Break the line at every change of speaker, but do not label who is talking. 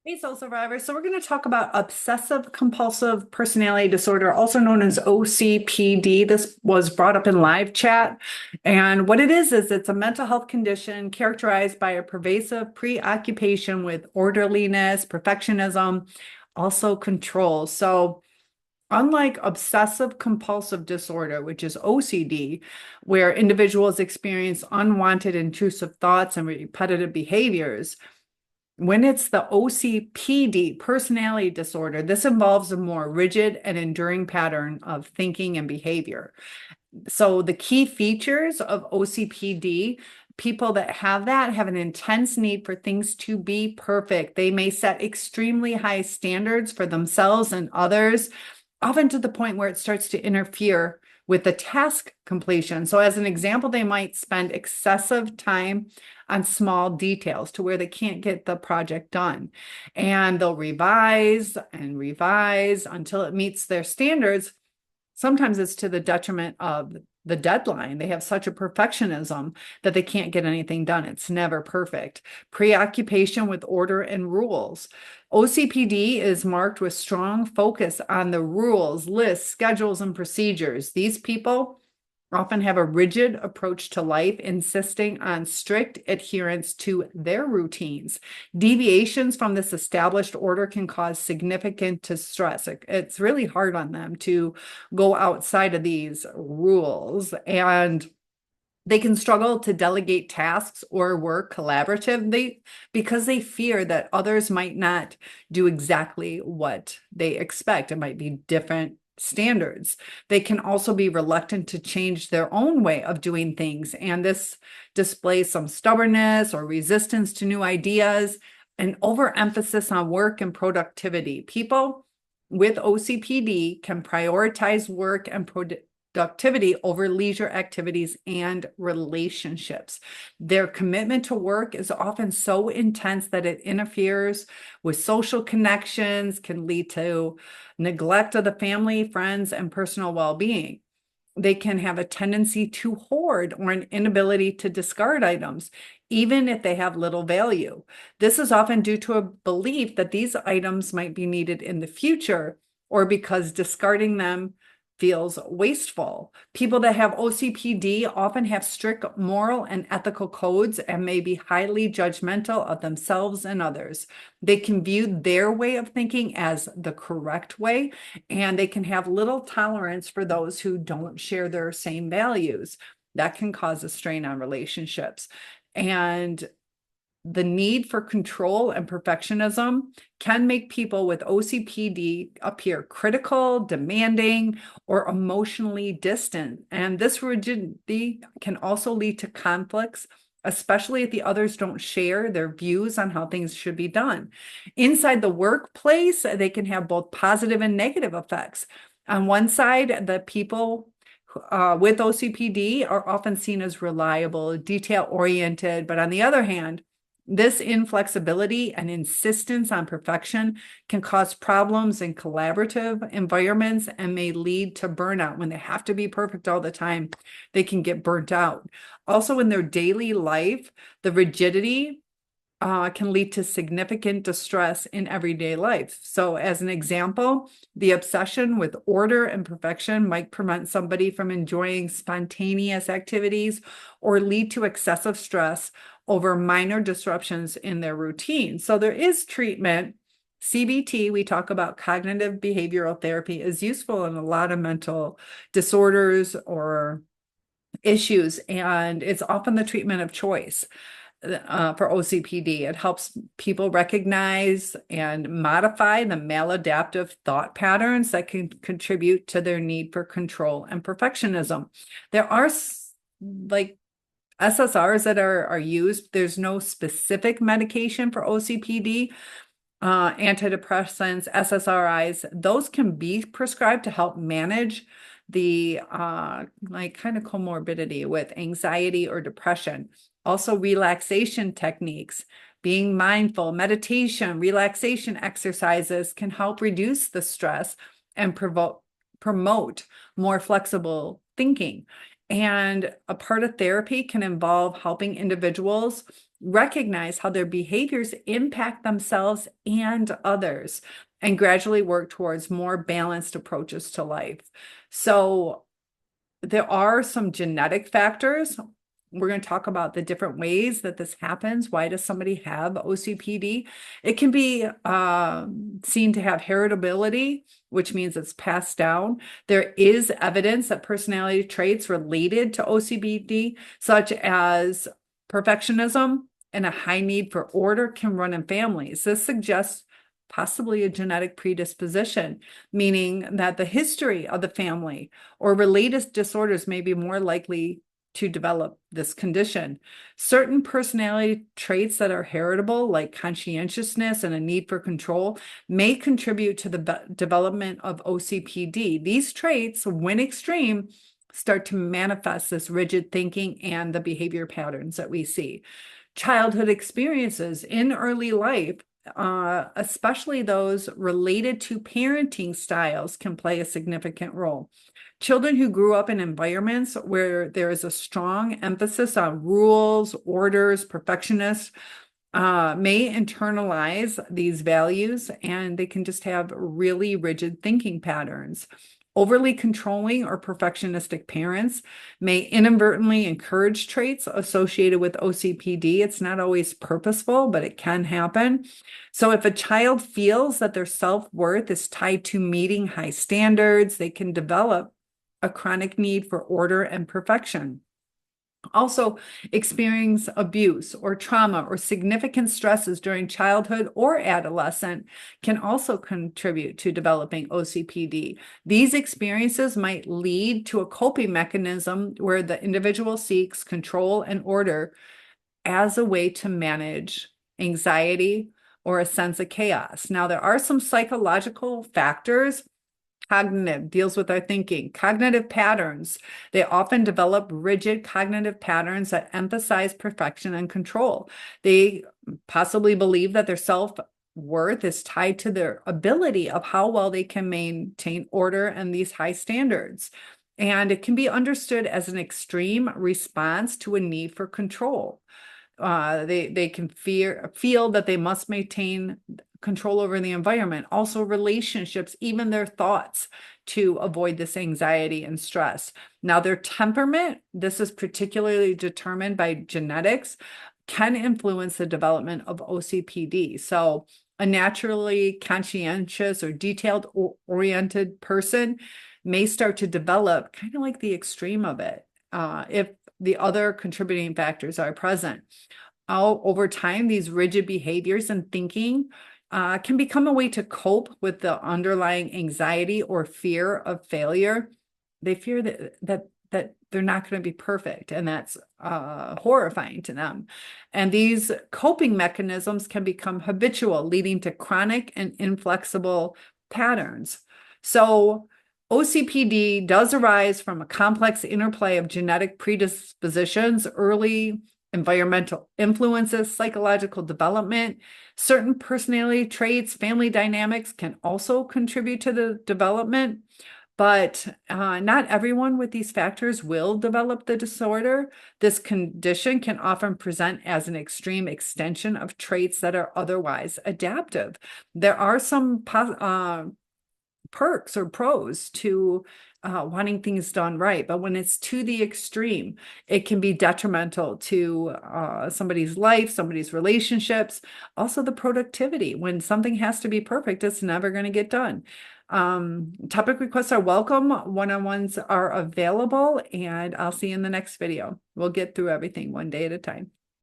Hey, soul survivors. So we're going to talk about obsessive compulsive personality disorder, also known as OCPD. This was brought up in live chat. And what it is it's a mental health condition characterized by a pervasive preoccupation with orderliness, perfectionism, also control. So unlike obsessive compulsive disorder, which is OCD, where individuals experience unwanted intrusive thoughts and repetitive behaviors, when it's the OCPD, personality disorder, this involves a more rigid and enduring pattern of thinking and behavior. So, the key features of OCPD, people that have that have an intense need for things to be perfect. They may set extremely high standards for themselves and others, often to the point where it starts to interfere with the task completion. So, as an example, they might spend excessive time on small details to where they can't get the project done. And they'll revise and revise until it meets their standards. Sometimes it's to the detriment of the deadline. They have such a perfectionism that they can't get anything done. It's never perfect. Preoccupation with order and rules. OCPD is marked with strong focus on the rules, lists, schedules, and procedures. These people often have a rigid approach to life, insisting on strict adherence to their routines. Deviations from this established order can cause significant distress. It's really hard on them to go outside of these rules, and they can struggle to delegate tasks or work collaboratively because they fear that others might not do exactly what they expect. It might be different standards. They can also be reluctant to change their own way of doing things, and this displays some stubbornness or resistance to new ideas, an overemphasis on work and productivity. People with OCPD can prioritize work and productivity over leisure activities and relationships. Their commitment to work is often so intense that it interferes with social connections, can lead to neglect of the family, friends, and personal well-being. They can have a tendency to hoard or an inability to discard items, even if they have little value. This is often due to a belief that these items might be needed in the future, or because discarding them feels wasteful. People that have OCPD often have strict moral and ethical codes and may be highly judgmental of themselves and others. They can view their way of thinking as the correct way, and they can have little tolerance for those who don't share their same values. That can cause a strain on relationships. And the need for control and perfectionism can make people with OCPD appear critical, demanding, or emotionally distant. And this rigidity can also lead to conflicts, especially if the others don't share their views on how things should be done. Inside the workplace, they can have both positive and negative effects. On one side, the people with OCPD are often seen as reliable, detail oriented, but on the other hand, this inflexibility and insistence on perfection can cause problems in collaborative environments and may lead to burnout. When they have to be perfect all the time, they can get burnt out. Also, in their daily life, the rigidity can lead to significant distress in everyday life. So, as an example, the obsession with order and perfection might prevent somebody from enjoying spontaneous activities or lead to excessive stress over minor disruptions in their routine. So, there is treatment. CBT, we talk about cognitive behavioral therapy, is useful in a lot of mental disorders or issues, and it's often the treatment of choice for OCPD. It helps people recognize and modify the maladaptive thought patterns that can contribute to their need for control and perfectionism. There are like SSRs that are used. There's no specific medication for OCPD. Antidepressants, SSRIs, those can be prescribed to help manage the like kind of comorbidity with anxiety or depression. Also, relaxation techniques, being mindful, meditation, relaxation exercises can help reduce the stress and promote more flexible thinking. And a part of therapy can involve helping individuals recognize how their behaviors impact themselves and others, and gradually work towards more balanced approaches to life. So there are some genetic factors. We're going to talk about the different ways that this happens. Why does somebody have OCPD? It can be seen to have heritability, which means it's passed down. There is evidence that personality traits related to OCPD, such as perfectionism and a high need for order, can run in families. This suggests possibly a genetic predisposition, meaning that the history of the family or related disorders may be more likely to develop this condition. Certain personality traits that are heritable, like conscientiousness and a need for control, may contribute to the development of OCPD. These traits, when extreme, start to manifest this rigid thinking and the behavior patterns that we see. Childhood experiences in early life, especially those related to parenting styles, can play a significant role. Children who grew up in environments where there is a strong emphasis on rules, orders, perfectionists, may internalize these values, and they can just have really rigid thinking patterns. Overly controlling or perfectionistic parents may inadvertently encourage traits associated with OCPD. It's not always purposeful, but it can happen. So if a child feels that their self-worth is tied to meeting high standards, they can develop a chronic need for order and perfection. Also, experience abuse or trauma or significant stresses during childhood or adolescence can also contribute to developing OCPD. These experiences might lead to a coping mechanism where the individual seeks control and order as a way to manage anxiety or a sense of chaos. Now, there are some psychological factors. Cognitive deals with our thinking. Cognitive patterns, they often develop rigid cognitive patterns that emphasize perfection and control. They possibly believe that their self-worth is tied to their ability of how well they can maintain order and these high standards. And it can be understood as an extreme response to a need for control. They can feel that they must maintain control over the environment, also relationships, even their thoughts, to avoid this anxiety and stress. Now, their temperament, this is particularly determined by genetics, can influence the development of OCPD. So a naturally conscientious or detailed-oriented person may start to develop kind of like the extreme of it if the other contributing factors are present. Over time, these rigid behaviors and thinking can become a way to cope with the underlying anxiety or fear of failure. They fear that they're not going to be perfect, and that's horrifying to them. And these coping mechanisms can become habitual, leading to chronic and inflexible patterns. So OCPD does arise from a complex interplay of genetic predispositions, early environmental influences, psychological development. Certain personality traits, family dynamics can also contribute to the development, but not everyone with these factors will develop the disorder. This condition can often present as an extreme extension of traits that are otherwise adaptive. There are some perks or pros to wanting things done right, but when it's to the extreme, it can be detrimental to somebody's life, somebody's relationships, also the productivity. When something has to be perfect, it's never going to get done. Topic requests are welcome. One-on-ones are available, and I'll see you in the next video. We'll get through everything one day at a time.